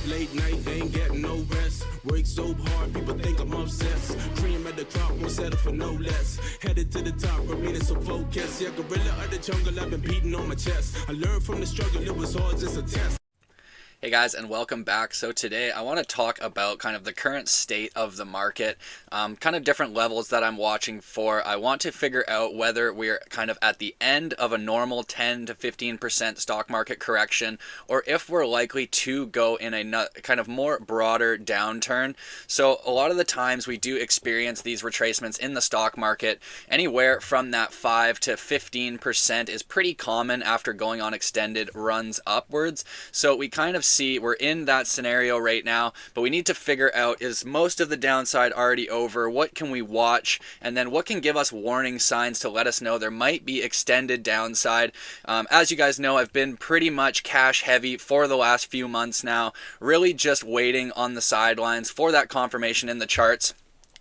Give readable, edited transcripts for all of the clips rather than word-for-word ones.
late night, they ain't getting no rest. Work so hard, people think I'm obsessed. Cream at the crop, won't settle for no less. Headed to the top, remaining so focused. Yeah, gorilla of the jungle, I've been beating on my chest. I learned from the struggle, it was all just a test. Hey guys, and welcome back. So today I want to talk about kind of the current state of the market, kind of different levels that I'm watching for. I want to figure out whether we're kind of at the end of a normal 10 to 15% stock market correction, or if we're likely to go in a kind of more broader downturn. So a lot of the times we do experience these retracements in the stock market. Anywhere from that 5 to 15% is pretty common after going on extended runs upwards. So we kind of see we're in that scenario right now, but we need to figure out, is most of the downside already over? What can we watch? And then what can give us warning signs to let us know there might be extended downside? As you guys know, I've been pretty much cash heavy for the last few months now, really just waiting on the sidelines for that confirmation in the charts.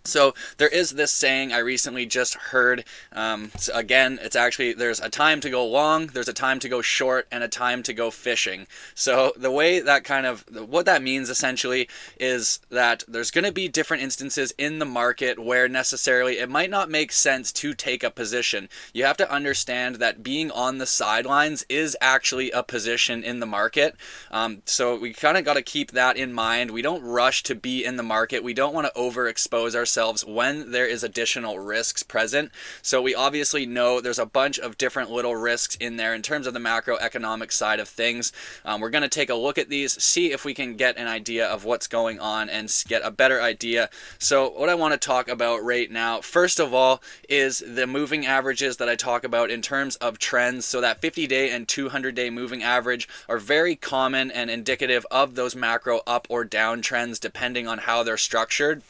So there is this saying I recently just heard. So again, it's actually, there's a time to go long, there's a time to go short, and a time to go fishing. So the way that what that means essentially is that there's going to be different instances in the market where necessarily it might not make sense to take a position. You have to understand that being on the sidelines is actually a position in the market. So we kind of got to keep that in mind. We don't rush to be in the market. We don't want to overexpose ourselves when there is additional risks present. So we obviously know there's a bunch of different little risks in there in terms of the macroeconomic side of things. We're going to take a look at these, see if we can get an idea of what's going on and get a better idea. So what I want to talk about right now, first of all, is the moving averages that I talk about in terms of trends. So that 50-day and 200-day moving average are very common and indicative of those macro up or down trends depending on how they're structured.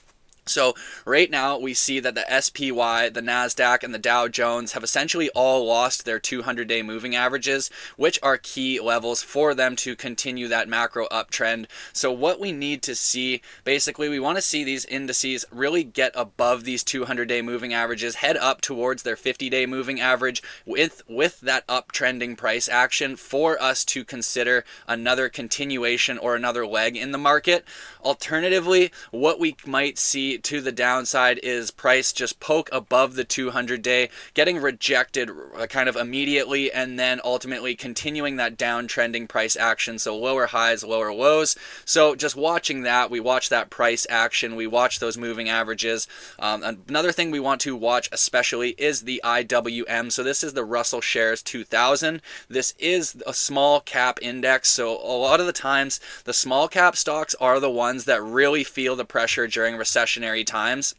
So right now we see that the SPY, the NASDAQ, and the Dow Jones have essentially all lost their 200-day moving averages, which are key levels for them to continue that macro uptrend. So what we need to see, basically we want to see these indices really get above these 200-day moving averages, head up towards their 50-day moving average with that uptrending price action for us to consider another continuation or another leg in the market. Alternatively, what we might see to the downside is price just poke above the 200-day, getting rejected kind of immediately, and then ultimately continuing that downtrending price action. So lower highs, lower lows. So just watching that, we watch that price action, we watch those moving averages. Another thing we want to watch especially is the IWM. So this is the Russell Shares 2000. This is a small cap index. So a lot of the times the small cap stocks are the ones that really feel the pressure during recessionary times.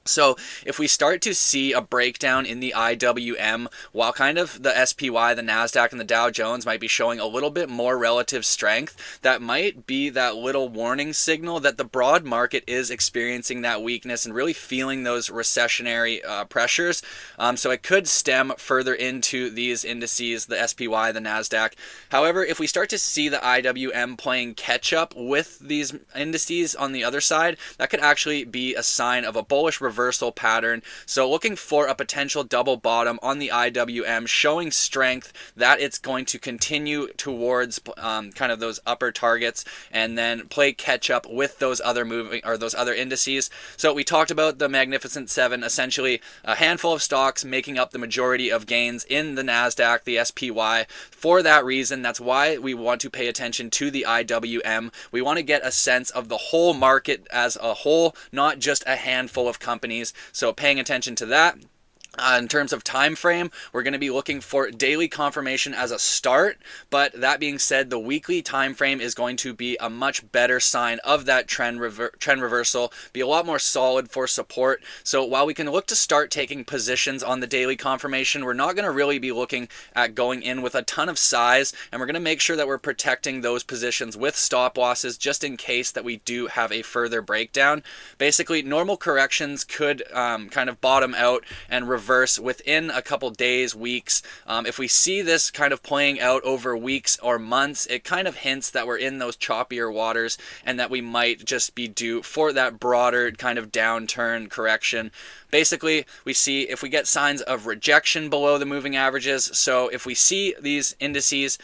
So if we start to see a breakdown in the IWM, while kind of the SPY, the NASDAQ, and the Dow Jones might be showing a little bit more relative strength, that might be that little warning signal that the broad market is experiencing that weakness and really feeling those recessionary pressures. So it could stem further into these indices, the SPY, the NASDAQ. However, if we start to see the IWM playing catch up with these indices on the other side, that could actually be a sign of a bullish reversal pattern. So looking for a potential double bottom on the IWM, showing strength that it's going to continue towards kind of those upper targets and then play catch up with those other those other indices. So we talked about the Magnificent Seven, essentially a handful of stocks making up the majority of gains in the NASDAQ, the SPY. For that reason, that's why we want to pay attention to the IWM. We want to get a sense of the whole market as a whole, not just a handful of companies. So paying attention to that. In terms of time frame, we're going to be looking for daily confirmation as a start, but that being said, the weekly time frame is going to be a much better sign of that trend reversal, be a lot more solid for support. So while we can look to start taking positions on the daily confirmation, we're not going to really be looking at going in with a ton of size, and we're going to make sure that we're protecting those positions with stop losses just in case that we do have a further breakdown. Basically, normal corrections could kind of bottom out and reverse reverse within a couple days, weeks. If we see this kind of playing out over weeks or months, it kind of hints that we're in those choppier waters and that we might just be due for that broader kind of downturn correction. Basically, we see if we get signs of rejection below the moving averages. So if we see these indices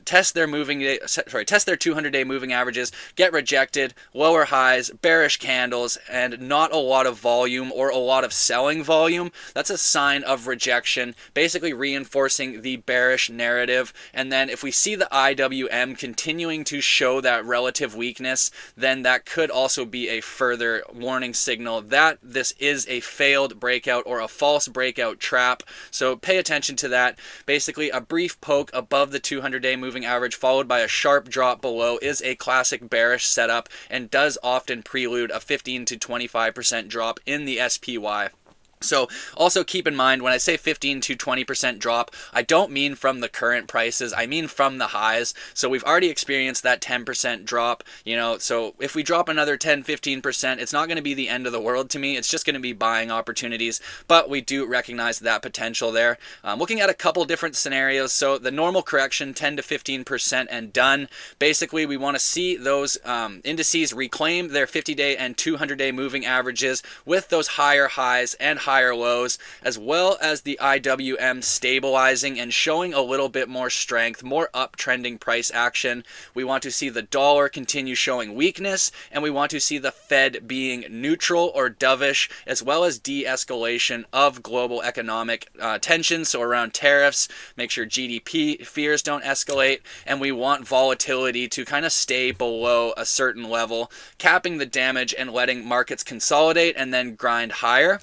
test their 200-day moving averages, get rejected, lower highs, bearish candles, and not a lot of volume or a lot of selling volume, that's a sign of rejection, basically reinforcing the bearish narrative. And then if we see the IWM continuing to show that relative weakness, then that could also be a further warning signal that this is a failed breakout or a false breakout trap. So pay attention to that. Basically, a brief poke above the 200-day moving average followed by a sharp drop below is a classic bearish setup and does often prelude a 15 to 25% drop in the SPY. So also keep in mind, when I say 15 to 20% drop, I don't mean from the current prices, I mean from the highs. So we've already experienced that 10% drop, so if we drop another 10-15%, it's not going to be the end of the world to me. It's just going to be buying opportunities, but we do recognize that potential there. Looking at a couple different scenarios, so the normal correction, 10 to 15% and done. Basically, we want to see those indices reclaim their 50-day and 200-day moving averages with those higher highs and higher lows, as well as the IWM stabilizing and showing a little bit more strength, more uptrending price action. We want to see the dollar continue showing weakness, and we want to see the Fed being neutral or dovish, as well as de-escalation of global economic tensions, so around tariffs, make sure GDP fears don't escalate, and we want volatility to kind of stay below a certain level, capping the damage and letting markets consolidate and then grind higher.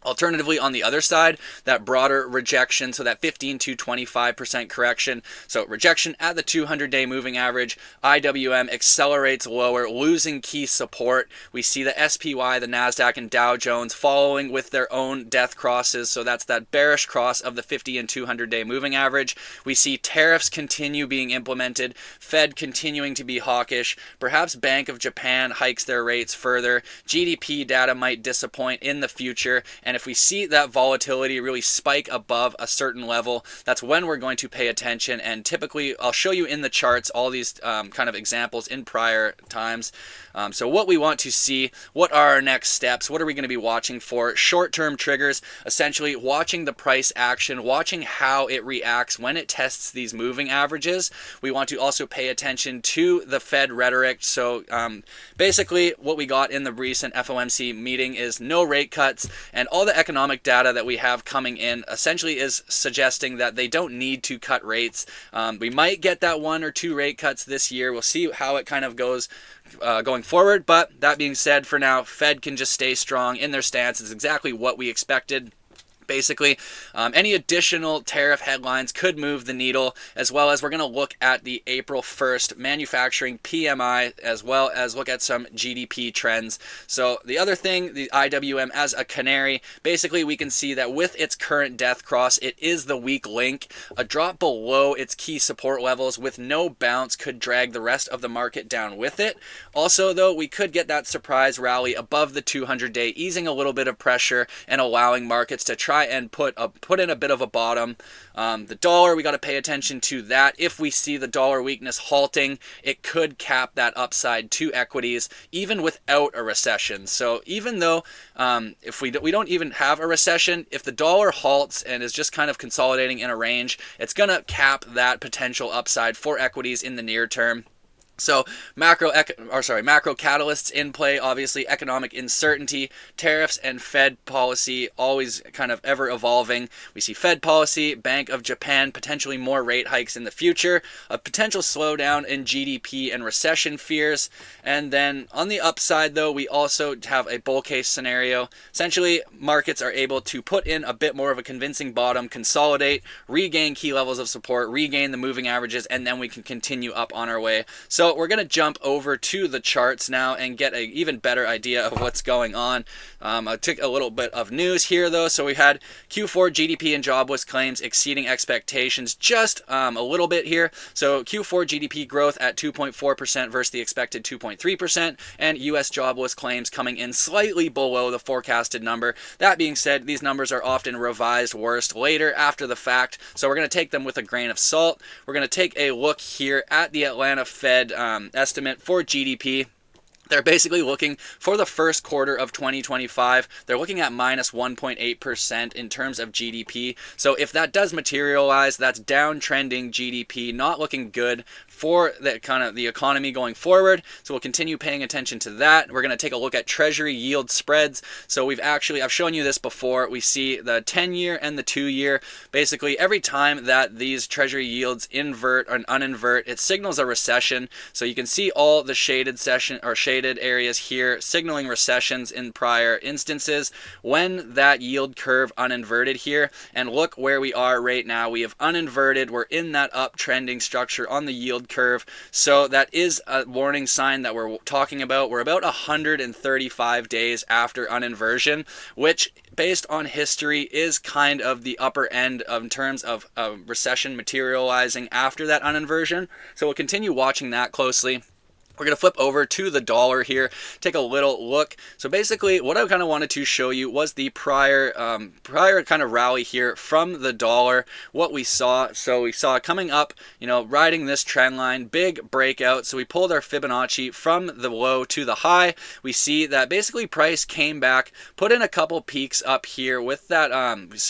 Alternatively, on the other side, that broader rejection, so that 15 to 25% correction. So rejection at the 200-day moving average, IWM accelerates lower, losing key support. We see the SPY, the NASDAQ, and Dow Jones following with their own death crosses. So that's that bearish cross of the 50 and 200-day moving average. We see tariffs continue being implemented, Fed continuing to be hawkish. Perhaps Bank of Japan hikes their rates further. GDP data might disappoint in the future. And if we see that volatility really spike above a certain level, that's when we're going to pay attention. And typically, I'll show you in the charts all these kind of examples in prior times. So what we want to see, what are our next steps? What are we going to be watching for? Short-term triggers, essentially watching the price action, watching how it reacts when it tests these moving averages. We want to also pay attention to the Fed rhetoric. So basically, what we got in the recent FOMC meeting is no rate cuts, and all the economic data that we have coming in essentially is suggesting that they don't need to cut rates. We might get that 1 or 2 rate cuts this year. We'll see how it kind of goes going forward. But that being said, for now, Fed can just stay strong in their stance. It's exactly what we expected. Basically, any additional tariff headlines could move the needle, as well as we're going to look at the April 1st manufacturing PMI, as well as look at some GDP trends. So the other thing, the IWM as a canary, basically we can see that with its current death cross, it is the weak link. A drop below its key support levels with no bounce could drag the rest of the market down with it. Also, though, we could get that surprise rally above the 200-day, easing a little bit of pressure and allowing markets to try and put in a bit of a bottom. The dollar, we got to pay attention to that. If we see the dollar weakness halting, it could cap that upside to equities even without a recession. So even though if we don't even have a recession, if the dollar halts and is just kind of consolidating in a range, it's going to cap that potential upside for equities in the near term. So macro catalysts in play, obviously economic uncertainty, tariffs, and Fed policy always kind of ever evolving. We see Fed policy, Bank of Japan, potentially more rate hikes in the future, a potential slowdown in GDP and recession fears. And then on the upside, though, we also have a bull case scenario. Essentially, markets are able to put in a bit more of a convincing bottom, consolidate, regain key levels of support, regain the moving averages, and then we can continue up on our way. So So we're going to jump over to the charts now and get an even better idea of what's going on. I took a little bit of news here though. So we had Q4 GDP and jobless claims exceeding expectations just a little bit here. So Q4 GDP growth at 2.4% versus the expected 2.3%, and US jobless claims coming in slightly below the forecasted number. That being said, these numbers are often revised worst later after the fact, so we're going to take them with a grain of salt. We're going to take a look here at the Atlanta Fed estimate for GDP. They're basically looking for the first quarter of 2025. They're looking at minus 1.8% in terms of GDP. So if that does materialize, that's downtrending GDP, not looking good for the economy going forward. So we'll continue paying attention to that. We're going to take a look at Treasury yield spreads. So I've shown you this before. We see the 10-year and the 2-year. Basically, every time that these Treasury yields invert or uninvert, it signals a recession. So you can see all the shaded areas here signaling recessions in prior instances when that yield curve uninverted here. And look where we are right now. We have uninverted. We're in that uptrending structure on the yield curve. So that is a warning sign that we're talking about. We're about 135 days after uninversion, which based on history is kind of the upper end in terms of a recession materializing after that uninversion. So we'll continue watching that closely. We're going to flip over to the dollar here, take a little look. So basically what I kind of wanted to show you was the prior kind of rally here from the dollar, what we saw. So we saw coming up, riding this trend line, big breakout. So we pulled our Fibonacci from the low to the high. We see that basically price came back, put in a couple peaks up here with that,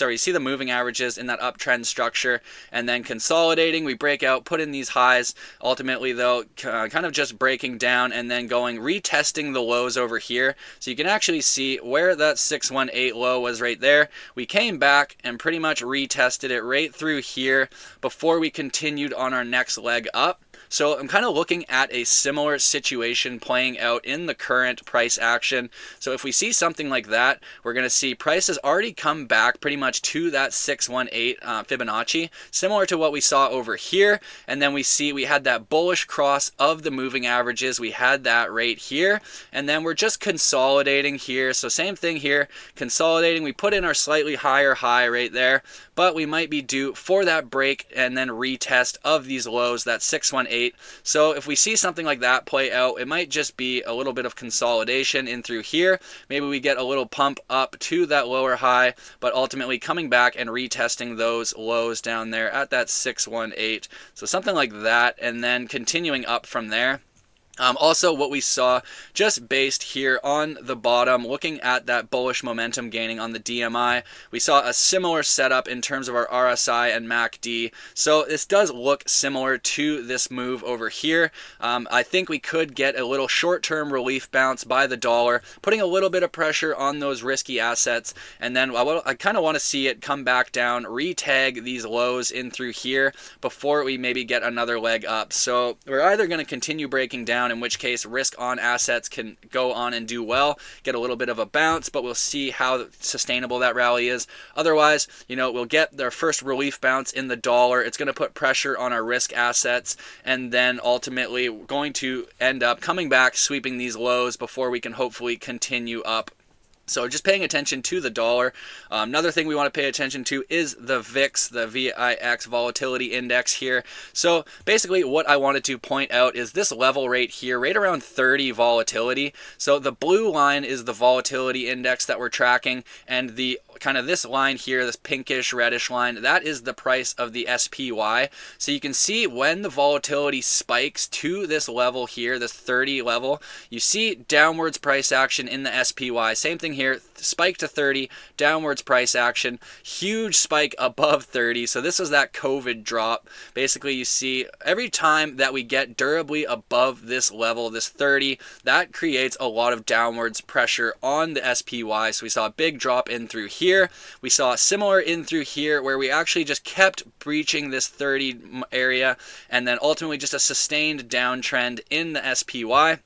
you see the moving averages in that uptrend structure, and then consolidating, we break out, put in these highs. Ultimately though, kind of just breaking down and then retesting the lows over here. So you can actually see where that 618 low was right there. We came back and pretty much retested it right through here before we continued on our next leg up. So I'm kind of looking at a similar situation playing out in the current price action. So if we see something like that, we're going to see prices already come back pretty much to that 618 Fibonacci, similar to what we saw over here. And then we see we had that bullish cross of the moving averages. We had that right here. And then we're just consolidating here. So same thing here, consolidating. We put in our slightly higher high right there, but we might be due for that break and then retest of these lows, that 618. So if we see something like that play out, it might just be a little bit of consolidation in through here. Maybe we get a little pump up to that lower high, but ultimately coming back and retesting those lows down there at that 618. So something like that, and then continuing up from there. Also, what we saw just based here on the bottom, looking at that bullish momentum gaining on the DMI, we saw a similar setup in terms of our RSI and MACD. So this does look similar to this move over here. I think we could get a little short-term relief bounce by the dollar, putting a little bit of pressure on those risky assets. And then I kind of want to see it come back down, retag these lows in through here before we maybe get another leg up. So we're either going to continue breaking down, in which case risk on assets can go on and do well, get a little bit of a bounce, but we'll see how sustainable that rally is. Otherwise, we'll get their first relief bounce in the dollar. It's going to put pressure on our risk assets, and then ultimately we're going to end up coming back, sweeping these lows before we can hopefully continue up. So just paying attention to the dollar. Another thing we want to pay attention to is the VIX, the VIX volatility index here. So basically what I wanted to point out is this level right here, right around 30 volatility. So the blue line is the volatility index that we're tracking, and the kind of this line here, this pinkish reddish line, that is the price of the SPY. So you can see when the volatility spikes to this level here, this 30 level, you see downwards price action in the SPY. Same thing here, spike to 30, downwards price action, huge spike above 30. So this was that COVID drop. Basically, you see every time that we get durably above this level, this 30, that creates a lot of downwards pressure on the SPY. So we saw a big drop in through here. We saw similar in through here where we actually just kept breaching this 30 area, and then ultimately just a sustained downtrend in the SPY.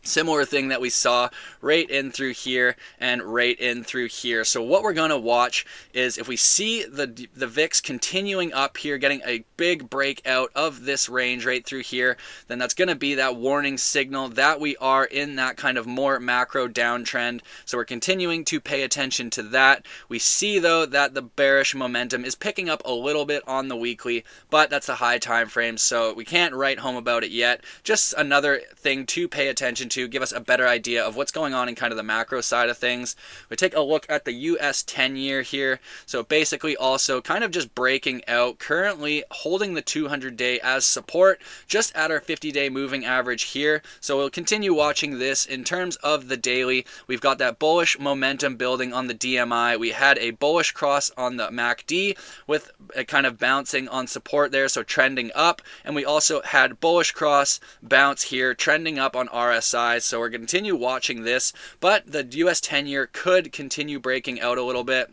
Similar thing that we saw right in through here and right in through here. So what we're going to watch is if we see the VIX continuing up here, getting a big breakout of this range right through here, then that's going to be that warning signal that we are in that kind of more macro downtrend. So we're continuing to pay attention to that. We see though that the bearish momentum is picking up a little bit on the weekly, but that's a high time frame, so we can't write home about it yet. Just another thing to pay attention to, give us a better idea of what's going on in kind of the macro side of things. We take a look at the US 10-year here. So basically also kind of just breaking out, currently holding the 200-day as support, just at our 50-day moving average here. So we'll continue watching this. In terms of the daily, we've got that bullish momentum building on the DMI. We had a bullish cross on the MACD with a kind of bouncing on support there, so trending up. And we also had bullish cross bounce here, trending up on RSI. So we're going to continue watching this, but the US 10-year could continue breaking out a little bit.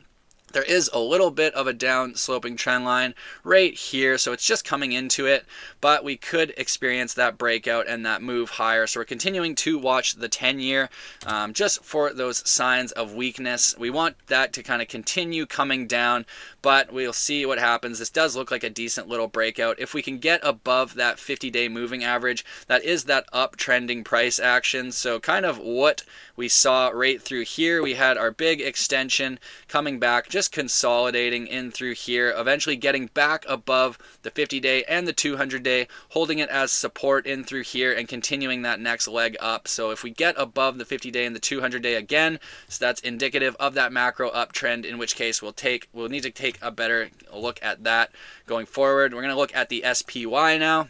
There is a little bit of a down sloping trend line right here, so it's just coming into it, but we could experience that breakout and that move higher. So we're continuing to watch the 10-year just for those signs of weakness. We want that to kind of continue coming down, but we'll see what happens. This does look like a decent little breakout. If we can get above that 50-day moving average, that is that uptrending price action. So kind of what we saw right through here. We had our big extension coming back, just consolidating in through here, eventually getting back above the 50-day and the 200-day, holding it as support in through here and continuing that next leg up. So if we get above the 50-day and the 200-day again, so that's indicative of that macro uptrend, in which case we'll need to take a better look at that going forward. We're going to look at the SPY now.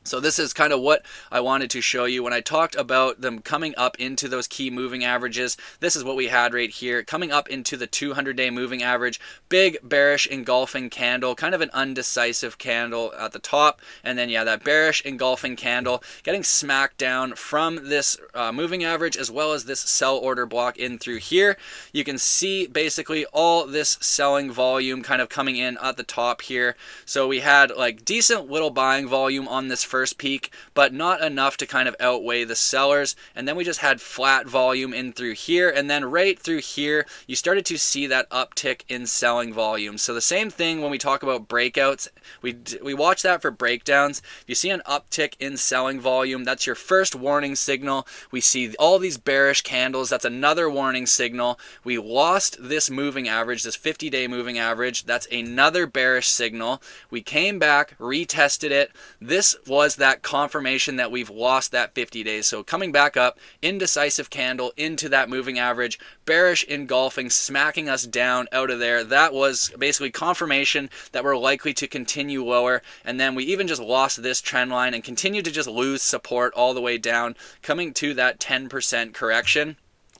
So this is kind of what I wanted to show you when I talked about them coming up into those key moving averages. This is what we had right here, coming up into the 200-day moving average. Big bearish engulfing candle, kind of an undecisive candle at the top. And then, yeah, that bearish engulfing candle getting smacked down from this moving average, as well as this sell order block in through here. You can see basically all this selling volume kind of coming in at the top here. So we had like decent little buying volume on this first peak, but not enough to kind of outweigh the sellers. And then we just had flat volume in through here, and then right through here you started to see that uptick in selling volume. So the same thing when we talk about breakouts, we watch that for breakdowns. If you see an uptick in selling volume, that's your first warning signal. We see all these bearish candles, that's another warning signal. We lost this moving average, this 50-day moving average, that's another bearish signal. We came back, retested it. This was that confirmation that we've lost that 50 days. So coming back up, indecisive candle into that moving average, bearish engulfing, smacking us down out of there. That was basically confirmation that we're likely to continue lower. And then we even just lost this trend line and continued to just lose support all the way down, coming to that 10% correction.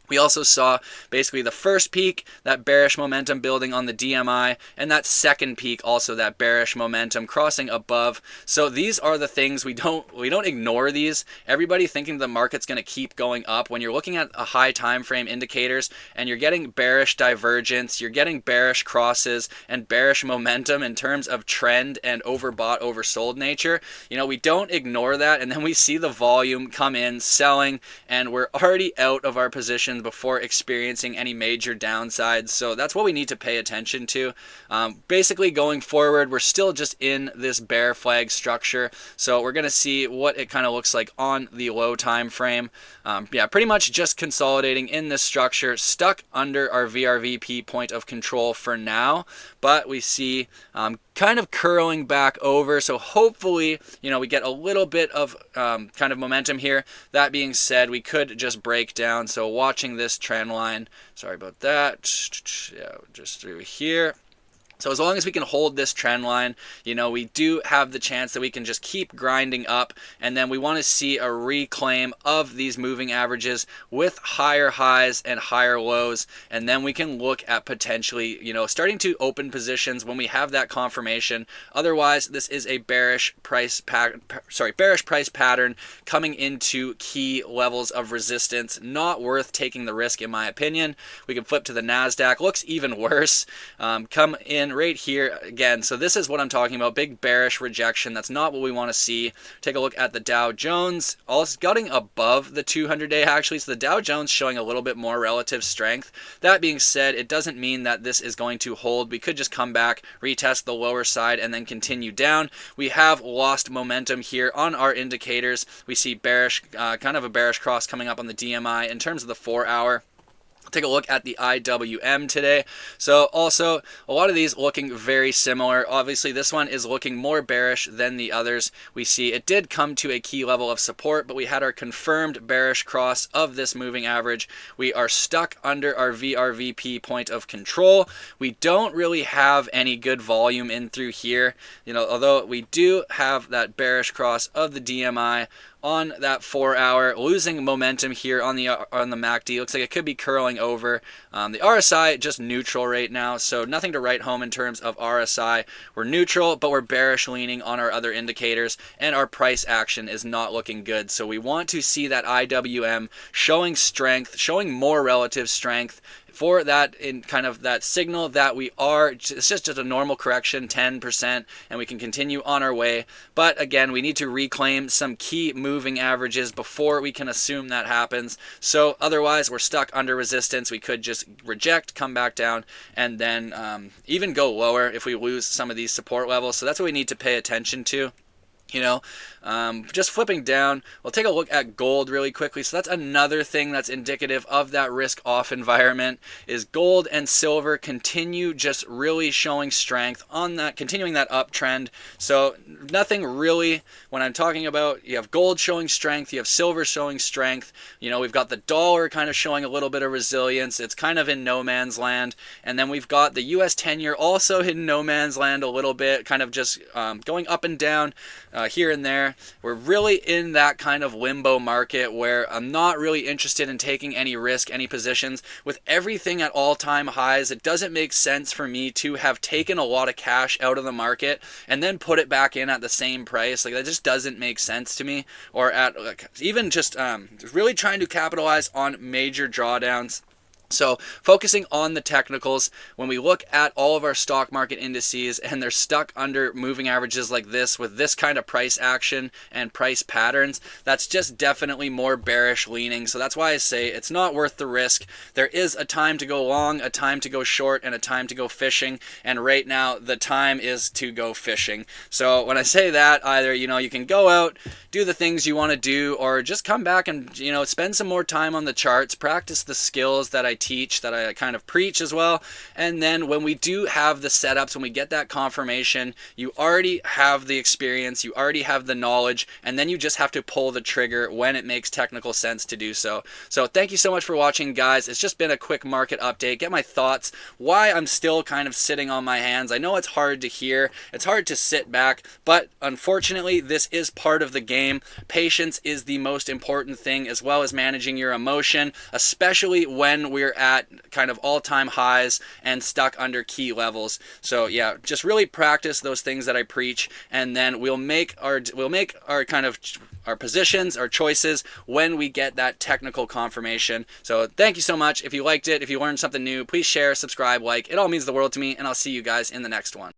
We also saw basically the first peak, that bearish momentum building on the DMI, and that second peak also that bearish momentum crossing above. So these are the things we don't ignore these. Everybody thinking the market's going to keep going up, when you're looking at a high time frame indicators and you're getting bearish divergence, you're getting bearish crosses and bearish momentum in terms of trend and overbought, oversold nature. You know, we don't ignore that, and then we see the volume come in selling and we're already out of our position before experiencing any major downsides. So that's what we need to pay attention to. Basically going forward, we're still just in this bear flag structure. So we're going to see what it kind of looks like on the low time frame. Yeah, pretty much just consolidating in this structure, stuck under our VRVP point of control for now, but we see kind of curling back over. So hopefully, you know, we get a little bit of kind of momentum here. That being said, we could just break down. So watching this trend line, sorry about that, yeah, just through here. So as long as we can hold this trend line, you know, we do have the chance that we can just keep grinding up, and then we want to see a reclaim of these moving averages with higher highs and higher lows, and then we can look at potentially, you know, starting to open positions when we have that confirmation. Otherwise, this is a bearish price pattern coming into key levels of resistance. Not worth taking the risk, in my opinion. We can flip to the NASDAQ. Looks even worse. Come in in right here again. So this is what I'm talking about, big bearish rejection. That's not what we want to see. Take a look at the Dow Jones, also getting above the 200-day actually. So the Dow Jones showing a little bit more relative strength. That being said, it doesn't mean that this is going to hold. We could just come back, retest the lower side, and then continue down. We have lost momentum here on our indicators. We see bearish, kind of a bearish cross coming up on the DMI in terms of the 4-hour. Take a look at the IWM today. So also a lot of these looking very similar. Obviously this one is looking more bearish than the others. We see it did come to a key level of support, but we had our confirmed bearish cross of this moving average. We are stuck under our VRVP point of control. We don't really have any good volume in through here, although we do have that bearish cross of the DMI on that 4-hour, losing momentum here on the MACD. Looks like it could be curling over. The RSI just neutral right now, so nothing to write home in terms of RSI. We're neutral, but we're bearish leaning on our other indicators, and our price action is not looking good. So we want to see that IWM showing strength, showing more relative strength, for that in kind of that signal that we are, it's just a normal correction, 10%, and we can continue on our way. But again, we need to reclaim some key moving averages before we can assume that happens. So otherwise, we're stuck under resistance. We could just reject, come back down, and then even go lower if we lose some of these support levels. So that's what we need to pay attention to. Just flipping down, we'll take a look at gold really quickly. So that's another thing that's indicative of that risk off environment, is gold and silver continue just really showing strength on that, continuing that uptrend. So nothing really, when I'm talking about, you have gold showing strength, you have silver showing strength, we've got the dollar kind of showing a little bit of resilience. It's kind of in no man's land. And then we've got the US 10-year also in no man's land a little bit, kind of just going up and down here and there. We're really in that kind of limbo market where I'm not really interested in taking any risk, any positions. With everything at all-time highs, it doesn't make sense for me to have taken a lot of cash out of the market and then put it back in at the same price. Like, that just doesn't make sense to me. Or at even just really trying to capitalize on major drawdowns. So focusing on the technicals, when we look at all of our stock market indices and they're stuck under moving averages like this with this kind of price action and price patterns, that's just definitely more bearish leaning. So that's why I say it's not worth the risk. There is a time to go long, a time to go short, and a time to go fishing. And right now the time is to go fishing. So when I say that, either, you can go out, do the things you want to do, or just come back and, spend some more time on the charts, practice the skills that I teach, that I kind of preach as well. And then when we do have the setups, when we get that confirmation, you already have the experience, you already have the knowledge, and then you just have to pull the trigger when it makes technical sense to do so. So thank you so much for watching, guys. It's just been a quick market update, get my thoughts, why I'm still kind of sitting on my hands. I know it's hard to hear, it's hard to sit back, but unfortunately this is part of the game. Patience is the most important thing, as well as managing your emotion, especially when we're at kind of all-time highs and stuck under key levels. So yeah, just really practice those things that I preach, and then we'll make our kind of our positions, our choices when we get that technical confirmation. So thank you so much. If you liked it, if you learned something new, please share, subscribe, like. It all means the world to me, and I'll see you guys in the next one.